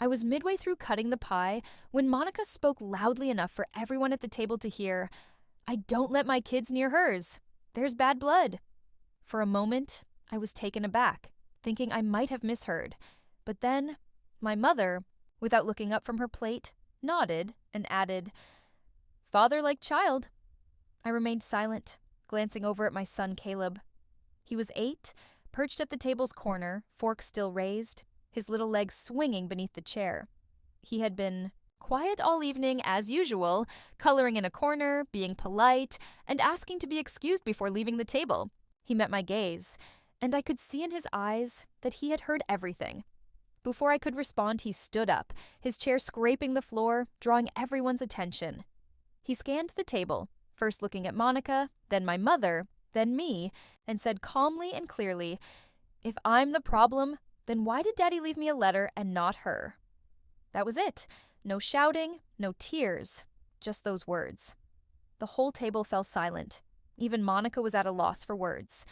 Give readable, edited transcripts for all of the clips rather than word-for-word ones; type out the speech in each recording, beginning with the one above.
I was midway through cutting the pie when Monica spoke loudly enough for everyone at the table to hear, "I don't let my kids near hers. There's bad blood." For a moment, I was taken aback, thinking I might have misheard. But then, my mother, without looking up from her plate, nodded and added, "Father like child." I remained silent, glancing over at my son Caleb. He was 8, perched at the table's corner, fork still raised, his little legs swinging beneath the chair. He had been quiet all evening as usual, coloring in a corner, being polite, and asking to be excused before leaving the table. He met my gaze, and I could see in his eyes that he had heard everything. Before I could respond, he stood up, his chair scraping the floor, drawing everyone's attention. He scanned the table, first looking at Monica, then my mother, then me, and said calmly and clearly, "If I'm the problem, then why did Daddy leave me a letter and not her?" That was it. No shouting, no tears, just those words. The whole table fell silent. Even Monica was at a loss for words.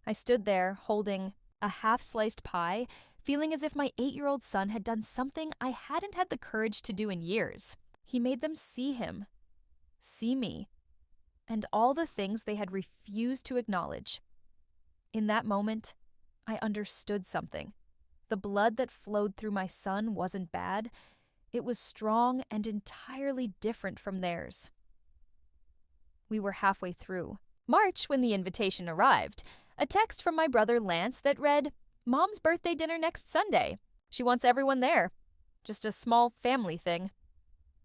I stood there, holding a half-sliced pie, feeling as if my 8-year-old son had done something I hadn't had the courage to do in years. He made them see him, see me, and all the things they had refused to acknowledge. In that moment, I understood something. The blood that flowed through my son wasn't bad. It was strong and entirely different from theirs. We were halfway through March when the invitation arrived. A text from my brother Lance that read, "Mom's birthday dinner next Sunday. She wants everyone there. Just a small family thing."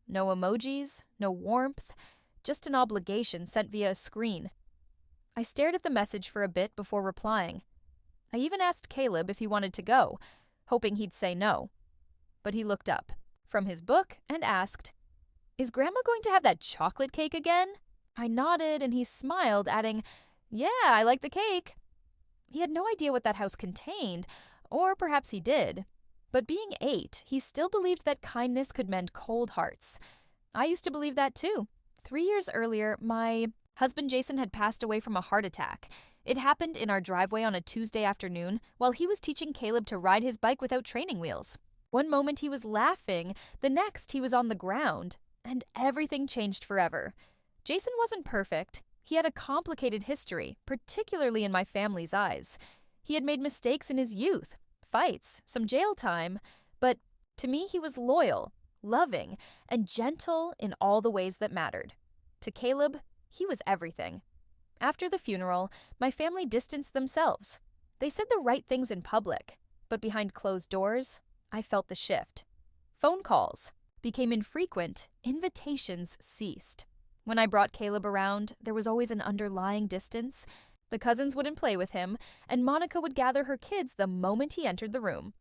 No emojis, no warmth, just an obligation sent via a screen. I stared at the message for a bit before replying. I even asked Caleb if he wanted to go, hoping he'd say no. But he looked up from his book and asked, "Is Grandma going to have that chocolate cake again?" I nodded and he smiled, adding, "Yeah, I like the cake." He had no idea what that house contained, or perhaps he did. But being 8, he still believed that kindness could mend cold hearts. I used to believe that too. 3 years earlier, my husband Jason had passed away from a heart attack. It happened in our driveway on a Tuesday afternoon while he was teaching Caleb to ride his bike without training wheels. One moment he was laughing, the next he was on the ground, and everything changed forever. Jason wasn't perfect. He had a complicated history, particularly in my family's eyes. He had made mistakes in his youth, fights, some jail time, but to me he was loyal, loving, and gentle in all the ways that mattered. To Caleb, he was everything. After the funeral, my family distanced themselves. They said the right things in public, but behind closed doors, I felt the shift. Phone calls became infrequent, invitations ceased. When I brought Caleb around, there was always an underlying distance. The cousins wouldn't play with him, and Monica would gather her kids the moment he entered the room.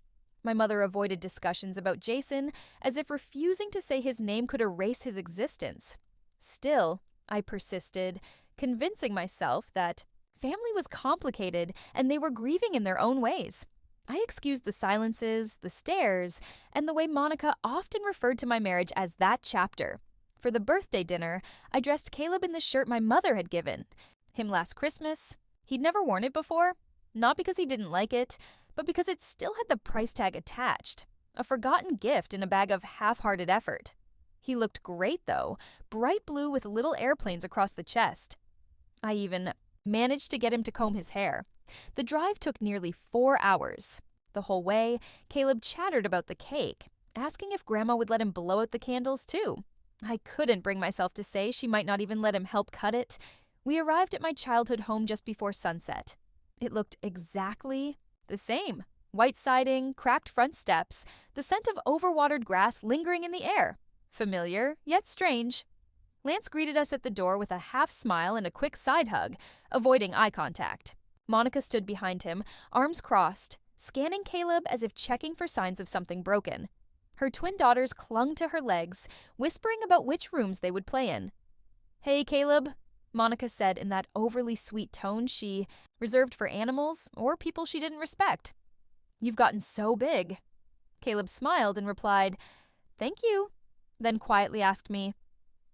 My mother avoided discussions about Jason, as if refusing to say his name could erase his existence. Still, I persisted, convincing myself that family was complicated and they were grieving in their own ways. I excused the silences, the stares, and the way Monica often referred to my marriage as that chapter. For the birthday dinner, I dressed Caleb in the shirt my mother had given him last Christmas. He'd never worn it before, not because he didn't like it, but because it still had the price tag attached, a forgotten gift in a bag of half-hearted effort. He looked great, though, bright blue with little airplanes across the chest. I even managed to get him to comb his hair. The drive took nearly 4 hours. The whole way, Caleb chattered about the cake, asking if Grandma would let him blow out the candles, too. I couldn't bring myself to say she might not even let him help cut it. We arrived at my childhood home just before sunset. It looked exactly the same. White siding, cracked front steps, the scent of overwatered grass lingering in the air. Familiar, yet strange. Lance greeted us at the door with a half smile and a quick side hug, avoiding eye contact. Monica stood behind him, arms crossed, scanning Caleb as if checking for signs of something broken. Her twin daughters clung to her legs, whispering about which rooms they would play in. "Hey, Caleb," Monica said in that overly sweet tone she reserved for animals or people she didn't respect. "You've gotten so big." Caleb smiled and replied, "Thank you," then quietly asked me,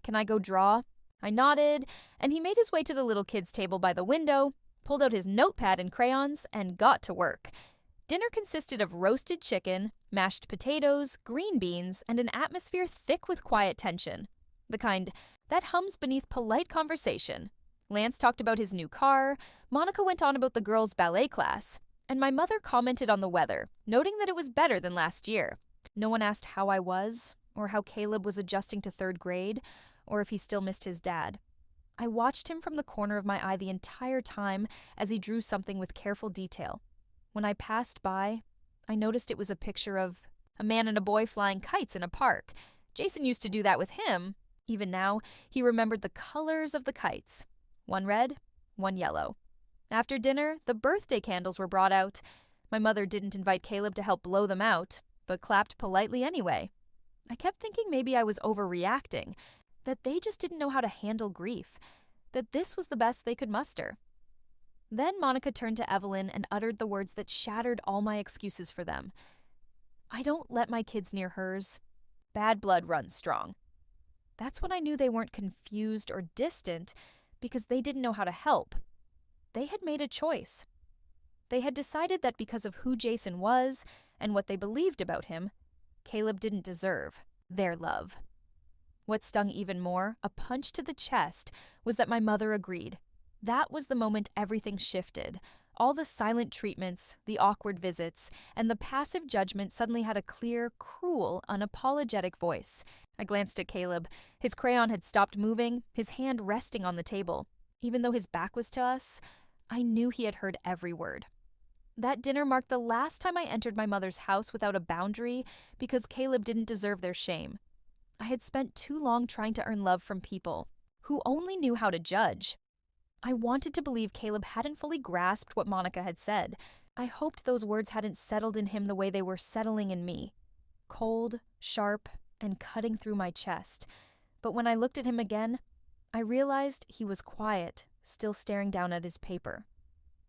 "Can I go draw?" I nodded, and he made his way to the little kids' table by the window, pulled out his notepad and crayons, and got to work. Dinner consisted of roasted chicken, mashed potatoes, green beans, and an atmosphere thick with quiet tension. The kind that hums beneath polite conversation. Lance talked about his new car, Monica went on about the girls' ballet class, and my mother commented on the weather, noting that it was better than last year. No one asked how I was, or how Caleb was adjusting to 3rd grade, or if he still missed his dad. I watched him from the corner of my eye the entire time as he drew something with careful detail. When I passed by, I noticed it was a picture of a man and a boy flying kites in a park. Jason used to do that with him. Even now, he remembered the colors of the kites. One red, one yellow. After dinner, the birthday candles were brought out. My mother didn't invite Caleb to help blow them out, but clapped politely anyway. I kept thinking maybe I was overreacting, that they just didn't know how to handle grief, that this was the best they could muster. Then Monica turned to Evelyn and uttered the words that shattered all my excuses for them. I don't let my kids near hers. Bad blood runs strong. That's when I knew they weren't confused or distant because they didn't know how to help. They had made a choice. They had decided that because of who Jason was and what they believed about him, Caleb didn't deserve their love. What stung even more, a punch to the chest, was that my mother agreed. That was the moment everything shifted. All the silent treatments, the awkward visits, and the passive judgment suddenly had a clear, cruel, unapologetic voice. I glanced at Caleb. His crayon had stopped moving, his hand resting on the table. Even though his back was to us, I knew he had heard every word. That dinner marked the last time I entered my mother's house without a boundary because Caleb didn't deserve their shame. I had spent too long trying to earn love from people who only knew how to judge. I wanted to believe Caleb hadn't fully grasped what Monica had said. I hoped those words hadn't settled in him the way they were settling in me. Cold, sharp, and cutting through my chest. But when I looked at him again, I realized he was quiet, still staring down at his paper.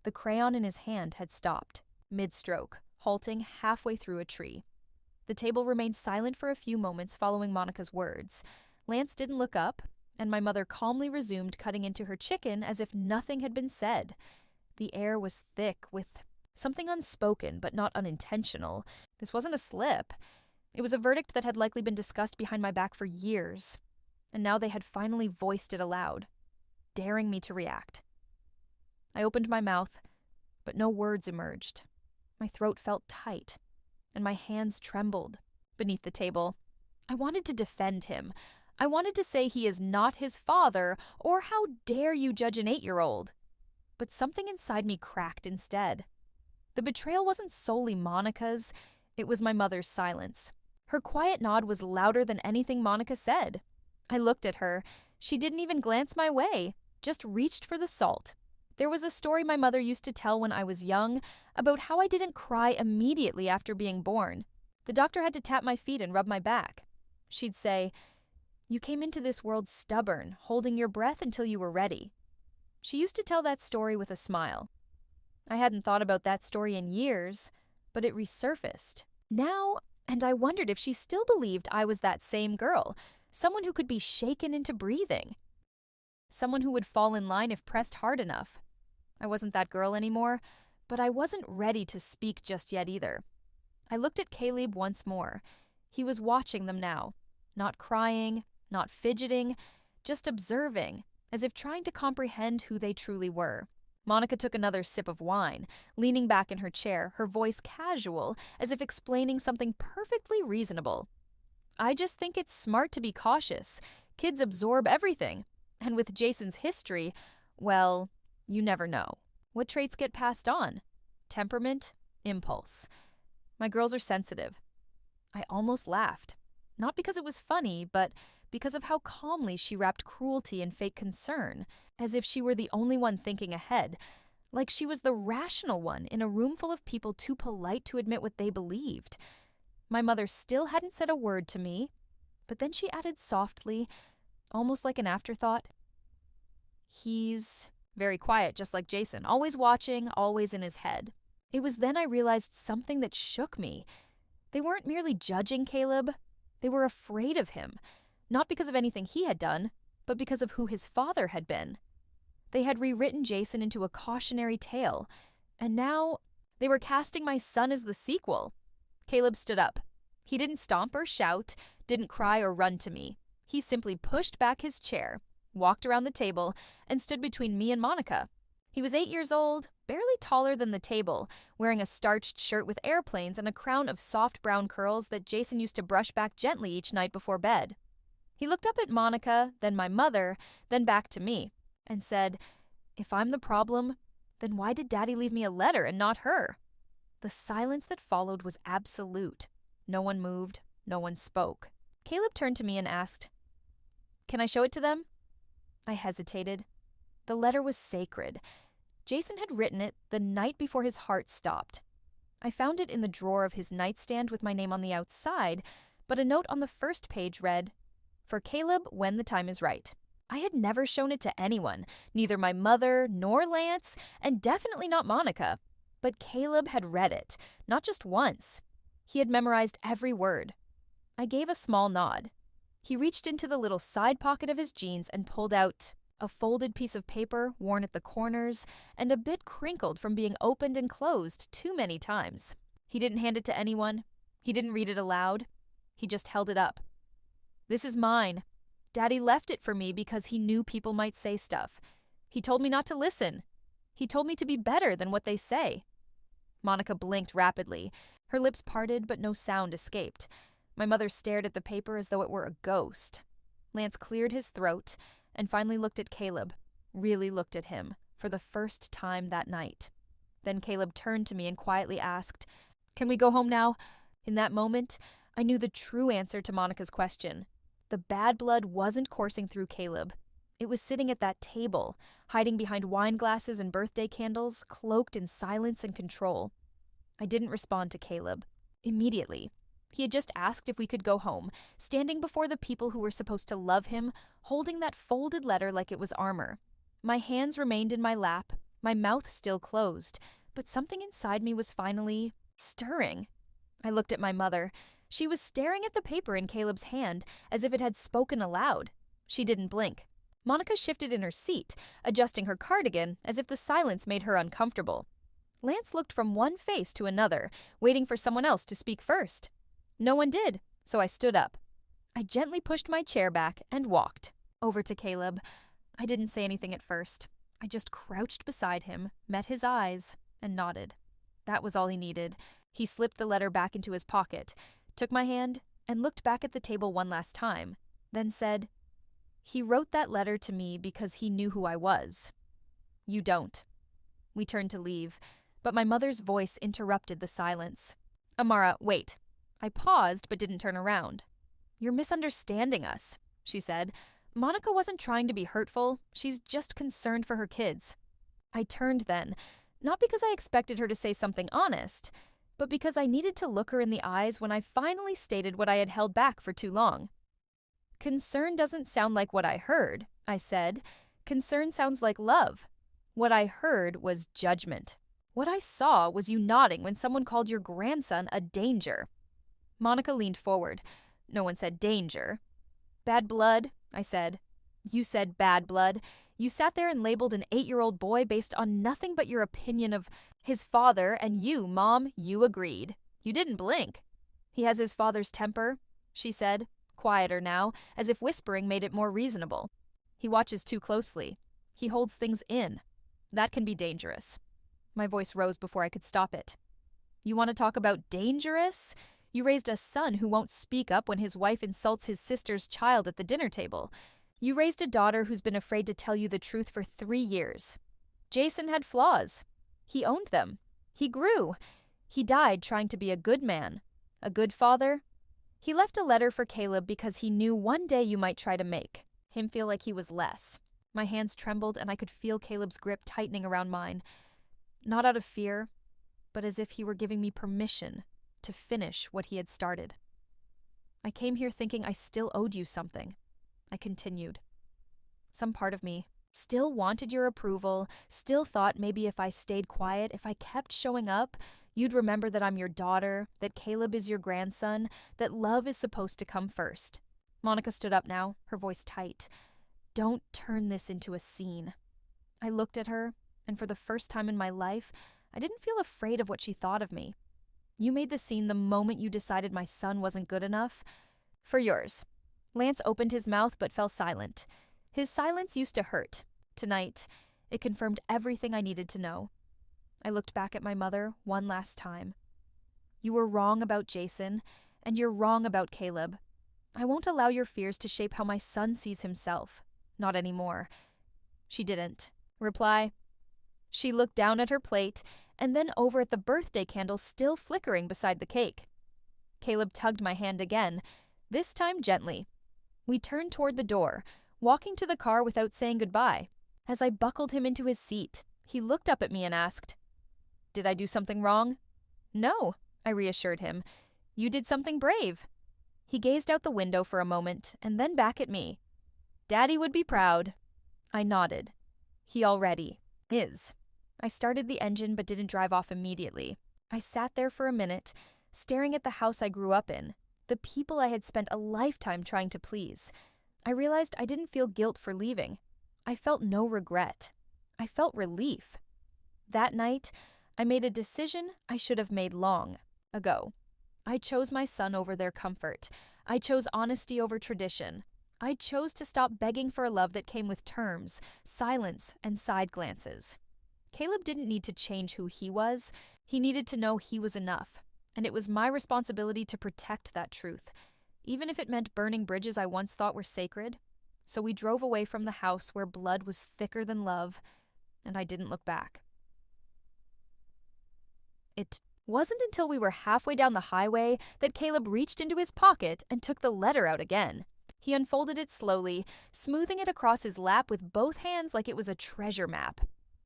The crayon in his hand had stopped, mid-stroke, halting halfway through a tree. The table remained silent for a few moments following Monica's words. Lance didn't look up, and my mother calmly resumed cutting into her chicken as if nothing had been said. The air was thick with something unspoken but not unintentional. This wasn't a slip. It was a verdict that had likely been discussed behind my back for years, and now they had finally voiced it aloud, daring me to react. I opened my mouth, but no words emerged. My throat felt tight, and my hands trembled beneath the table. I wanted to defend him. I wanted to say he is not his father, or how dare you judge an 8-year-old. But something inside me cracked instead. The betrayal wasn't solely Monica's, it was my mother's silence. Her quiet nod was louder than anything Monica said. I looked at her. She didn't even glance my way, just reached for the salt. There was a story my mother used to tell when I was young about how I didn't cry immediately after being born. The doctor had to tap my feet and rub my back. She'd say, "You came into this world stubborn, holding your breath until you were ready." She used to tell that story with a smile. I hadn't thought about that story in years, but it resurfaced now, and I wondered if she still believed I was that same girl, someone who could be shaken into breathing, someone who would fall in line if pressed hard enough. I wasn't that girl anymore, but I wasn't ready to speak just yet either. I looked at Caleb once more. He was watching them now, not crying, not fidgeting, just observing, as if trying to comprehend who they truly were. Monica took another sip of wine, leaning back in her chair, her voice casual, as if explaining something perfectly reasonable. "I just think it's smart to be cautious. Kids absorb everything. And with Jason's history, well, you never know. What traits get passed on? Temperament, impulse. My girls are sensitive." I almost laughed. Not because it was funny, but because of how calmly she wrapped cruelty in fake concern, as if she were the only one thinking ahead, like she was the rational one in a room full of people too polite to admit what they believed. My mother still hadn't said a word to me, but then she added softly, almost like an afterthought, "He's very quiet, just like Jason, always watching, always in his head." It was then I realized something that shook me. They weren't merely judging Caleb, they were afraid of him, not because of anything he had done, but because of who his father had been. They had rewritten Jason into a cautionary tale, and now They were casting my son as the sequel. Caleb stood up. He didn't stomp or shout, didn't cry or run to me. He simply pushed back his chair, walked around the table, and stood between me and Monica. He was 8 years old, barely taller than the table, wearing a starched shirt with airplanes and a crown of soft brown curls that Jason used to brush back gently each night before bed. He looked up at Monica, then my mother, then back to me, and said, "If I'm the problem, then why did Daddy leave me a letter and not her?" The silence that followed was absolute. No one moved, no one spoke. Caleb turned to me and asked, "Can I show it to them?" I hesitated. The letter was sacred. Jason had written it the night before his heart stopped. I found it in the drawer of his nightstand with my name on the outside, but a note on the first page read, "For Caleb when the time is right." I had never shown it to anyone, neither my mother nor Lance, and definitely not Monica. But Caleb had read it, not just once. He had memorized every word. I gave a small nod. He reached into the little side pocket of his jeans and pulled out a folded piece of paper worn at the corners and a bit crinkled from being opened and closed too many times. He didn't hand it to anyone. He didn't read it aloud. He just held it up. "This is mine. Daddy left it for me because he knew people might say stuff. He told me not to listen. He told me to be better than what they say." Monica blinked rapidly. Her lips parted, but no sound escaped. My mother stared at the paper as though it were a ghost. Lance cleared his throat and finally looked at Caleb, really looked at him, for the first time that night. Then Caleb turned to me and quietly asked, "Can we go home now?" In that moment, I knew the true answer to Monica's question. The bad blood wasn't coursing through Caleb. It was sitting at that table, hiding behind wine glasses and birthday candles, cloaked in silence and control. I didn't respond to Caleb. Immediately. He had just asked if we could go home, standing before the people who were supposed to love him, holding that folded letter like it was armor. My hands remained in my lap, my mouth still closed, but something inside me was finally stirring. I looked at my mother. She was staring at the paper in Caleb's hand as if it had spoken aloud. She didn't blink. Monica shifted in her seat, adjusting her cardigan as if the silence made her uncomfortable. Lance looked from one face to another, waiting for someone else to speak first. No one did, so I stood up. I gently pushed my chair back and walked over to Caleb. I didn't say anything at first. I just crouched beside him, met his eyes, and nodded. That was all he needed. He slipped the letter back into his pocket, took my hand, and looked back at the table one last time, then said, "He wrote that letter to me because he knew who I was. You don't." We turned to leave, but my mother's voice interrupted the silence. "Amara, wait." I paused but didn't turn around. "You're misunderstanding us," she said. "Monica wasn't trying to be hurtful. She's just concerned for her kids." I turned then, not because I expected her to say something honest, but because I needed to look her in the eyes when I finally stated what I had held back for too long. "Concern doesn't sound like what I heard," I said. "Concern sounds like love. What I heard was judgment. What I saw was you nodding when someone called your grandson a danger." Monica leaned forward. No one said danger. "Bad blood," I said. "You said bad blood. You sat there and labeled an 8-year-old boy based on nothing but your opinion of his father, and you, Mom, you agreed. You didn't blink." "He has his father's temper," she said, quieter now, as if whispering made it more reasonable. "He watches too closely. He holds things in. That can be dangerous." My voice rose before I could stop it. "You want to talk about dangerous? You raised a son who won't speak up when his wife insults his sister's child at the dinner table. You raised a daughter who's been afraid to tell you the truth for 3 years. Jason had flaws. He owned them. He grew. He died trying to be a good man. A good father. He left a letter for Caleb because he knew one day you might try to make him feel like he was less." My hands trembled and I could feel Caleb's grip tightening around mine. Not out of fear, but as if he were giving me permission to finish what he had started. "I came here thinking I still owed you something," I continued. "Some part of me still wanted your approval, still thought maybe if I stayed quiet, if I kept showing up, you'd remember that I'm your daughter, that Caleb is your grandson, that love is supposed to come first." Monica stood up now, her voice tight. "Don't turn this into a scene." I looked at her, and for the first time in my life, I didn't feel afraid of what she thought of me. You made the scene the moment you decided my son wasn't good enough. For yours. Lance opened his mouth but fell silent. His silence used to hurt. Tonight, it confirmed everything I needed to know. I looked back at my mother one last time. You were wrong about Jason, and you're wrong about Caleb. I won't allow your fears to shape how my son sees himself. Not anymore. She didn't. Reply. She looked down at her plate and then over at the birthday candle still flickering beside the cake. Caleb tugged my hand again, this time gently. We turned toward the door, walking to the car without saying goodbye. As I buckled him into his seat, he looked up at me and asked, "Did I do something wrong?" "No," I reassured him. "You did something brave." He gazed out the window for a moment and then back at me. "Daddy would be proud." I nodded. He already is. I started the engine but didn't drive off immediately. I sat there for a minute, staring at the house I grew up in, the people I had spent a lifetime trying to please. I realized I didn't feel guilt for leaving. I felt no regret. I felt relief. That night, I made a decision I should have made long ago. I chose my son over their comfort. I chose honesty over tradition. I chose to stop begging for a love that came with terms, silence, and side glances. Caleb didn't need to change who he was. He needed to know he was enough, and it was my responsibility to protect that truth, even if it meant burning bridges I once thought were sacred. So we drove away from the house where blood was thicker than love, and I didn't look back. It wasn't until we were halfway down the highway that Caleb reached into his pocket and took the letter out again. He unfolded it slowly, smoothing it across his lap with both hands like it was a treasure map.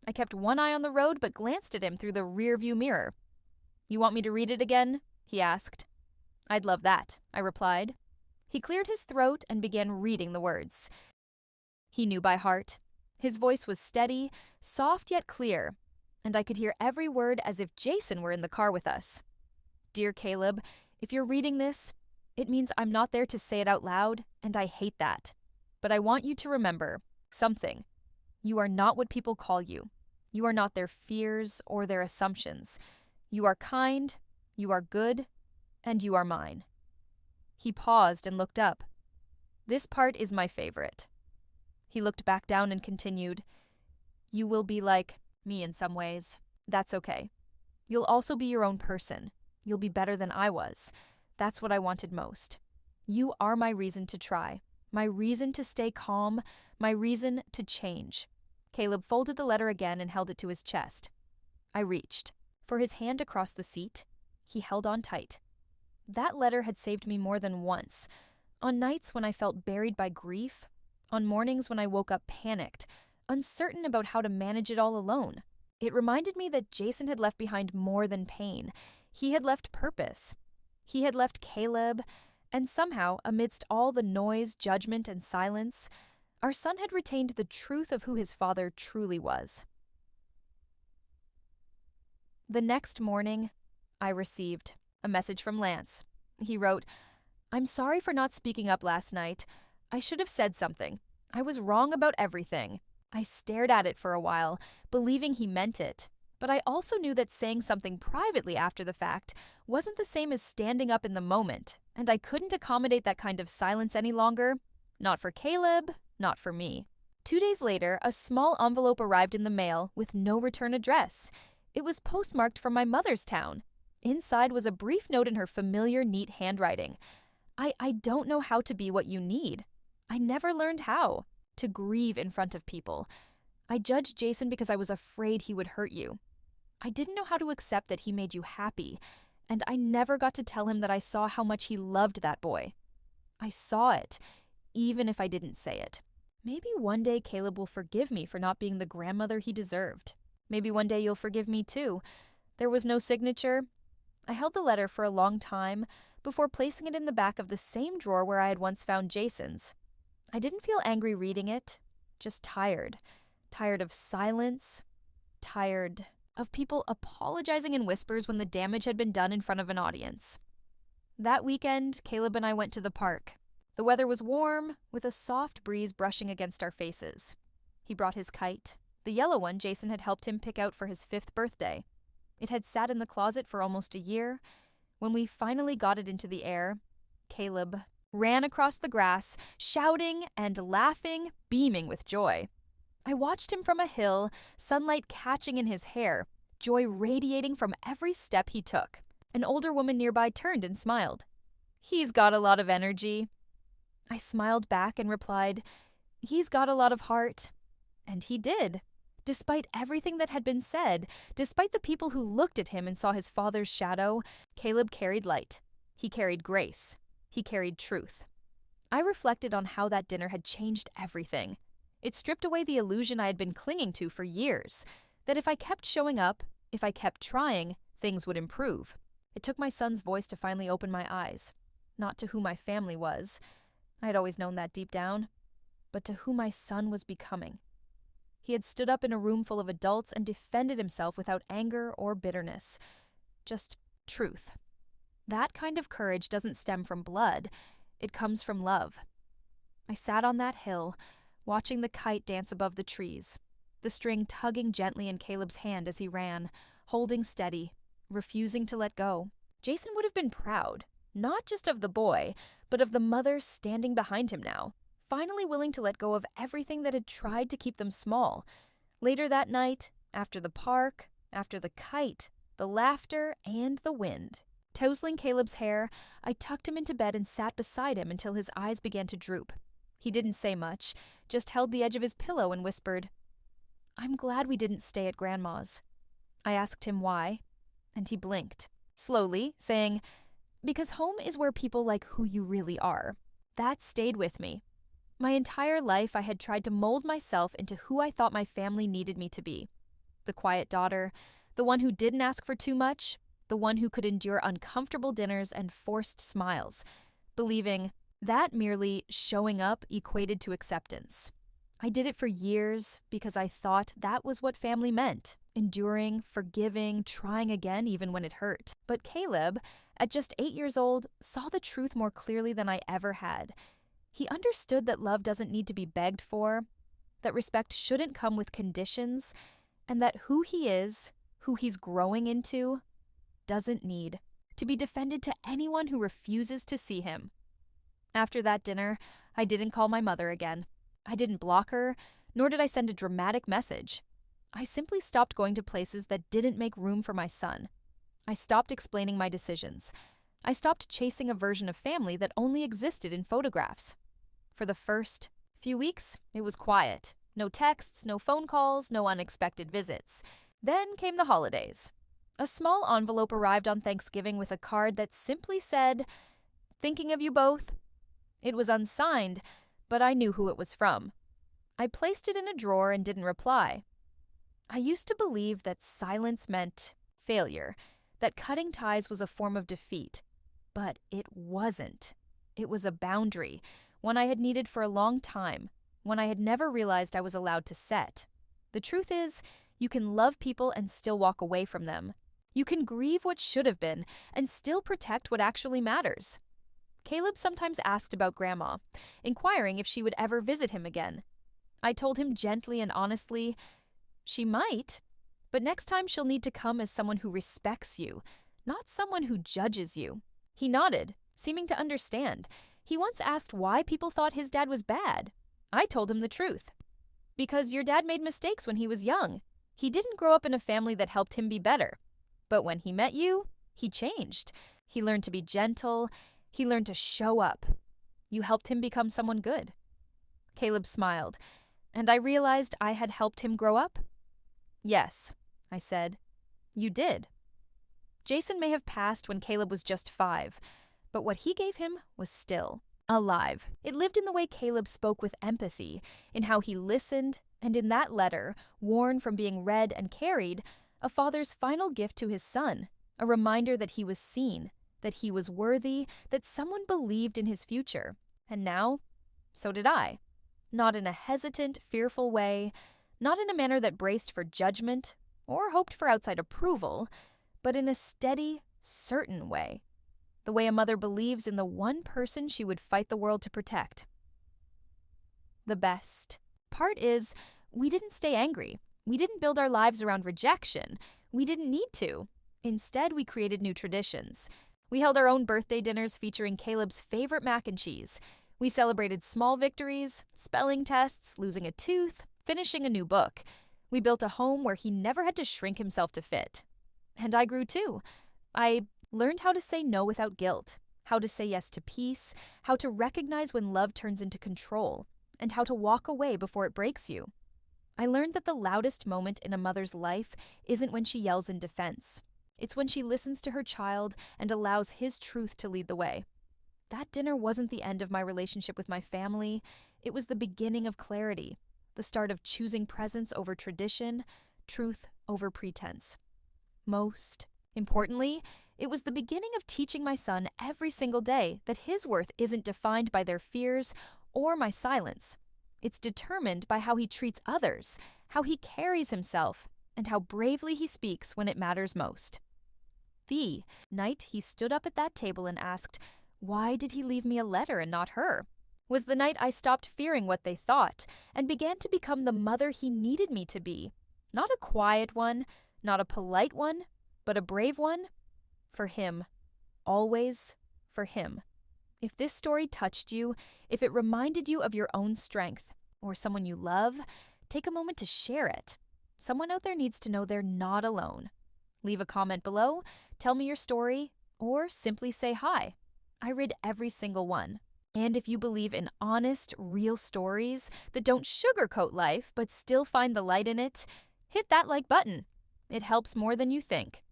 I kept one eye on the road but glanced at him through the rearview mirror. "You want me to read it again?" he asked. "I'd love that," I replied. He cleared his throat and began reading the words. He knew by heart. His voice was steady, soft yet clear, and I could hear every word as if Jason were in the car with us. "Dear Caleb, if you're reading this, it means I'm not there to say it out loud, and I hate that. But I want you to remember something. You are not what people call you. You are not their fears or their assumptions. You are kind, you are good, and you are mine." He paused and looked up. This part is my favorite. He looked back down and continued, "You will be like me in some ways. That's okay. You'll also be your own person. You'll be better than I was. That's what I wanted most. You are my reason to try, my reason to stay calm, my reason to change." Caleb folded the letter again and held it to his chest. I reached for his hand across the seat. He held on tight. That letter had saved me more than once. On nights when I felt buried by grief, on mornings when I woke up panicked, uncertain about how to manage it all alone. It reminded me that Jason had left behind more than pain. He had left purpose. He had left Caleb, and somehow, amidst all the noise, judgment, and silence, our son had retained the truth of who his father truly was. The next morning, I received a message from Lance. He wrote, "I'm sorry for not speaking up last night. I should have said something. I was wrong about everything." I stared at it for a while, believing he meant it. But I also knew that saying something privately after the fact wasn't the same as standing up in the moment, and I couldn't accommodate that kind of silence any longer. Not for Caleb, not for me. 2 days later, a small envelope arrived in the mail with no return address. It was postmarked from my mother's town. Inside was a brief note in her familiar, neat handwriting. I don't know how to be what you need. I never learned how. To grieve in front of people. I judged Jason because I was afraid he would hurt you. I didn't know how to accept that he made you happy, and I never got to tell him that I saw how much he loved that boy. I saw it, even if I didn't say it. Maybe one day Caleb will forgive me for not being the grandmother he deserved. Maybe one day you'll forgive me too. There was no signature. I held the letter for a long time before placing it in the back of the same drawer where I had once found Jason's. I didn't feel angry reading it, just tired. Tired of silence. Tired of people apologizing in whispers when the damage had been done in front of an audience. That weekend, Caleb and I went to the park. The weather was warm, with a soft breeze brushing against our faces. He brought his kite, the yellow one Jason had helped him pick out for his 5th birthday. It had sat in the closet for almost a year. When we finally got it into the air, Caleb ran across the grass, shouting and laughing, beaming with joy. I watched him from a hill, sunlight catching in his hair, joy radiating from every step he took. An older woman nearby turned and smiled. "He's got a lot of energy." I smiled back and replied, "He's got a lot of heart." And he did. Despite everything that had been said, despite the people who looked at him and saw his father's shadow, Caleb carried light. He carried grace. He carried truth. I reflected on how that dinner had changed everything. It stripped away the illusion I had been clinging to for years, that if I kept showing up, if I kept trying, things would improve. It took my son's voice to finally open my eyes, not to who my family was. I had always known that deep down, but to who my son was becoming. He had stood up in a room full of adults and defended himself without anger or bitterness. Just truth. That kind of courage doesn't stem from blood. It comes from love. I sat on that hill, watching the kite dance above the trees, the string tugging gently in Caleb's hand as he ran, holding steady, refusing to let go. Jason would have been proud, not just of the boy, but of the mother standing behind him now, finally willing to let go of everything that had tried to keep them small. Later that night, after the park, after the kite, the laughter, and the wind, tousling Caleb's hair, I tucked him into bed and sat beside him until his eyes began to droop. He didn't say much, just held the edge of his pillow and whispered, "I'm glad we didn't stay at Grandma's." I asked him why, and he blinked, slowly, saying, "Because home is where people like who you really are." That stayed with me. My entire life I had tried to mold myself into who I thought my family needed me to be. The quiet daughter, the one who didn't ask for too much, the one who could endure uncomfortable dinners and forced smiles, believing that merely showing up equated to acceptance. I did it for years because I thought that was what family meant, enduring, forgiving, trying again even when it hurt. But Caleb, at just 8 years old, saw the truth more clearly than I ever had. He understood that love doesn't need to be begged for, that respect shouldn't come with conditions, and that who he is, who he's growing into, doesn't need to be defended to anyone who refuses to see him. After that dinner, I didn't call my mother again. I didn't block her, nor did I send a dramatic message. I simply stopped going to places that didn't make room for my son. I stopped explaining my decisions. I stopped chasing a version of family that only existed in photographs. For the first few weeks, it was quiet. No texts, no phone calls, no unexpected visits. Then came the holidays. A small envelope arrived on Thanksgiving with a card that simply said, "Thinking of you both." It was unsigned, but I knew who it was from. I placed it in a drawer and didn't reply. I used to believe that silence meant failure, that cutting ties was a form of defeat. But it wasn't. It was a boundary, one I had needed for a long time, one I had never realized I was allowed to set. The truth is, you can love people and still walk away from them. You can grieve what should have been and still protect what actually matters. Caleb sometimes asked about Grandma, inquiring if she would ever visit him again. I told him gently and honestly, "She might, but next time she'll need to come as someone who respects you, not someone who judges you." He nodded, seeming to understand. He once asked why people thought his dad was bad. I told him the truth. "Because your dad made mistakes when he was young. He didn't grow up in a family that helped him be better. But when he met you, he changed. He learned to be gentle. He learned to show up. You helped him become someone good." Caleb smiled, and I realized I had helped him grow up. "Yes," I said. "You did." Jason may have passed when Caleb was just 5, but what he gave him was still alive. It lived in the way Caleb spoke with empathy, in how he listened, and in that letter, worn from being read and carried, a father's final gift to his son, a reminder that he was seen, that he was worthy, that someone believed in his future. And now, so did I. Not in a hesitant, fearful way, not in a manner that braced for judgment or hoped for outside approval, but in a steady, certain way. The way a mother believes in the one person she would fight the world to protect. The best part is, we didn't stay angry. We didn't build our lives around rejection. We didn't need to. Instead, we created new traditions. We held our own birthday dinners featuring Caleb's favorite mac and cheese. We celebrated small victories, spelling tests, losing a tooth, finishing a new book. We built a home where he never had to shrink himself to fit. And I grew too. I learned how to say no without guilt, how to say yes to peace, how to recognize when love turns into control, and how to walk away before it breaks you. I learned that the loudest moment in a mother's life isn't when she yells in defense. It's when she listens to her child and allows his truth to lead the way. That dinner wasn't the end of my relationship with my family. It was the beginning of clarity, the start of choosing presence over tradition, truth over pretense. Most importantly, it was the beginning of teaching my son every single day that his worth isn't defined by their fears or my silence. It's determined by how he treats others, how he carries himself, and how bravely he speaks when it matters most. The night he stood up at that table and asked, "Why did he leave me a letter and not her?" was the night I stopped fearing what they thought and began to become the mother he needed me to be. Not a quiet one, not a polite one, but a brave one. For him. Always for him. If this story touched you, if it reminded you of your own strength or someone you love, take a moment to share it. Someone out there needs to know they're not alone. Leave a comment below, tell me your story, or simply say hi. I read every single one. And if you believe in honest, real stories that don't sugarcoat life but still find the light in it, hit that like button. It helps more than you think.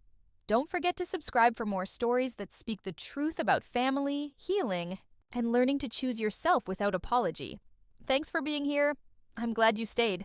Don't forget to subscribe for more stories that speak the truth about family, healing, and learning to choose yourself without apology. Thanks for being here. I'm glad you stayed.